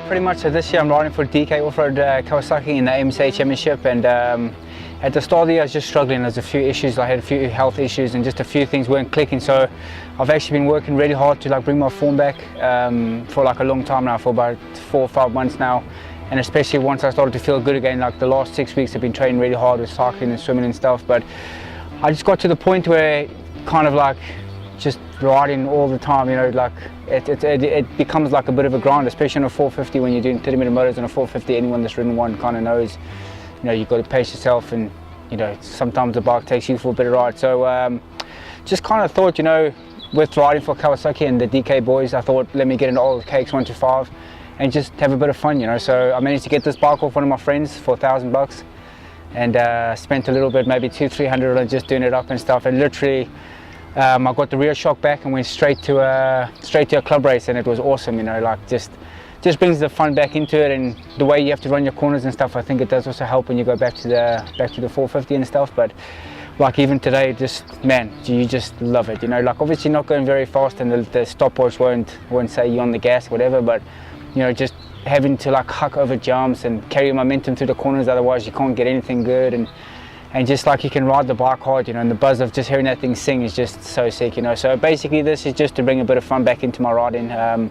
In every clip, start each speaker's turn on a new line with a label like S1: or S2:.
S1: Pretty much, so this year I'm riding for DK Off-Road Kawasaki in the MSA Championship, and at the start of the year I was just struggling. There's a few issues, I had a few health issues and just a few things weren't clicking, so I've actually been working really hard to bring my form back for a long time now, for about 4 or 5 months now, and especially once I started to feel good again, the last 6 weeks I've been training really hard with cycling and swimming and stuff, but I just got to the point where just riding all the time, it becomes like a bit of a grind, especially on a 450 when you're doing 30-meter motors on a 450. Anyone that's ridden one kind of knows, you've got to pace yourself, and sometimes the bike takes you for a bit of ride. So just kind of thought, with riding for Kawasaki and the DK boys, I thought let me get an old KX125 and just have a bit of fun, So I managed to get this bike off one of my friends for $1,000 and spent a little bit, maybe $200-300 on just doing it up and stuff, and literally I got the rear shock back and went straight to a club race, and it was awesome. Just brings the fun back into it, and the way you have to run your corners and stuff. I think it does also help when you go back to the 450 and stuff. But even today, man, you just love it. Obviously not going very fast, and the stopwatch won't say you're on the gas, whatever. But just having to huck over jumps and carry momentum through the corners. Otherwise, you can't get anything good. And just you can ride the bike hard, and the buzz of just hearing that thing sing is just so sick, So basically this is just to bring a bit of fun back into my riding, and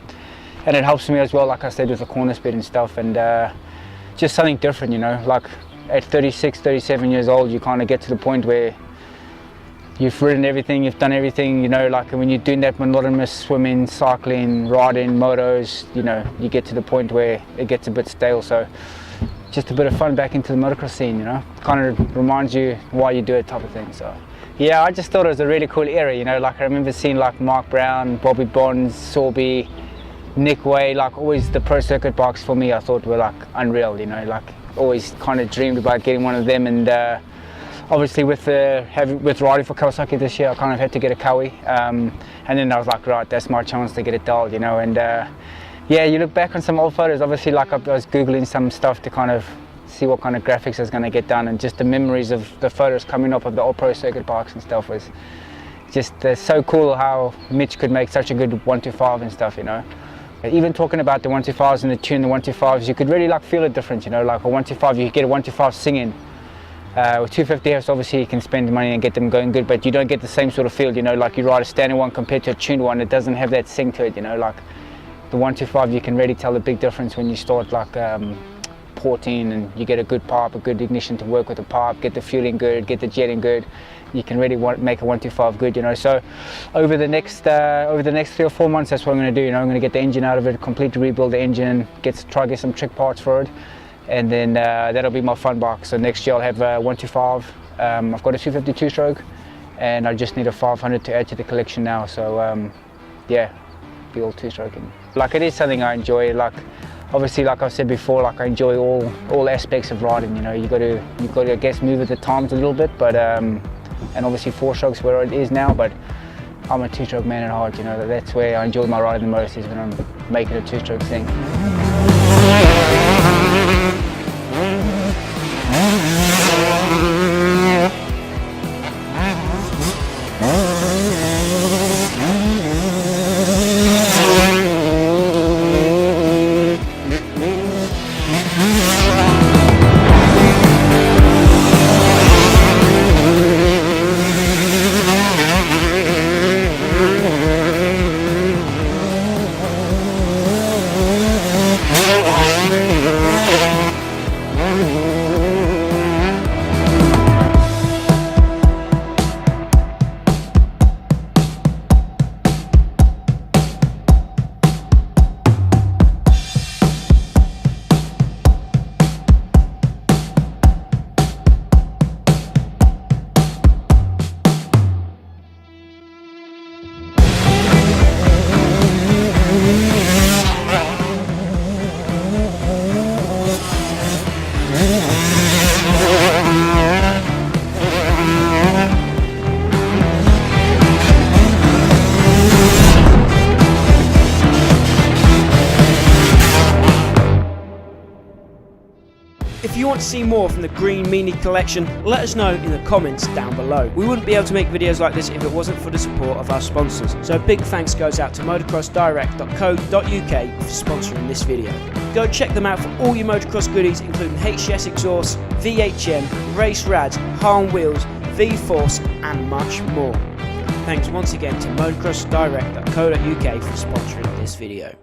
S1: it helps me as well, like I said, with the corner speed and stuff, and just something different, at 36, 37 years old, you kind of get to the point where you've ridden everything, you've done everything, when you're doing that monotonous swimming, cycling, riding, motos, you get to the point where it gets a bit stale. So just a bit of fun back into the motocross scene, kind of reminds you why you do it, type of thing. So yeah, I just thought it was a really cool era, I remember seeing Mark Brown, Bobby Bonds, Sorby, Nick Way, always the pro circuit bikes for me I thought were unreal, always kind of dreamed about getting one of them. And obviously with riding for Kawasaki this year, I kind of had to get a Kawi, and then I was like, right, that's my chance to get it dialed, and yeah, you look back on some old photos, obviously I was googling some stuff to kind of see what kind of graphics I was going to get done, and just the memories of the photos coming up of the old pro circuit bikes and stuff was just so cool, how Mitch could make such a good 125 and stuff, Even talking about the 125s and the tune, the 125s, you could really feel a difference, a 125, you could get a 125 singing. With 250Fs, obviously you can spend money and get them going good, but you don't get the same sort of feel, you ride a standard one compared to a tuned one, it doesn't have that sing to it, the 125, you can really tell the big difference when you start porting, and you get a good pipe, a good ignition to work with the pipe, get the fueling good, get the jetting good. You can really make a 125 good, So over the next 3 or 4 months, that's what I'm going to do. I'm going to get the engine out of it, completely rebuild the engine, try to get some trick parts for it, and then that'll be my fun bike. So next year I'll have a 125. I've got a 252 stroke, and I just need a 500 to add to the collection now. So yeah, be all two-stroking. It is something I enjoy. Obviously, like I said before, I enjoy all aspects of riding. You've got to I guess move with the times a little bit, but and obviously 4-strokes where it is now. But I'm a 2-stroke man at heart. That's where I enjoy my riding the most, is when I'm making a 2-stroke thing.
S2: If you want to see more from the Green Meanie collection, let us know in the comments down below. We wouldn't be able to make videos like this if it wasn't for the support of our sponsors. So a big thanks goes out to motocrossdirect.co.uk for sponsoring this video. Go check them out for all your motocross goodies, including HS exhaust, VHM, race rads, Harm wheels, V-Force and much more. Thanks once again to motocrossdirect.co.uk for sponsoring this video.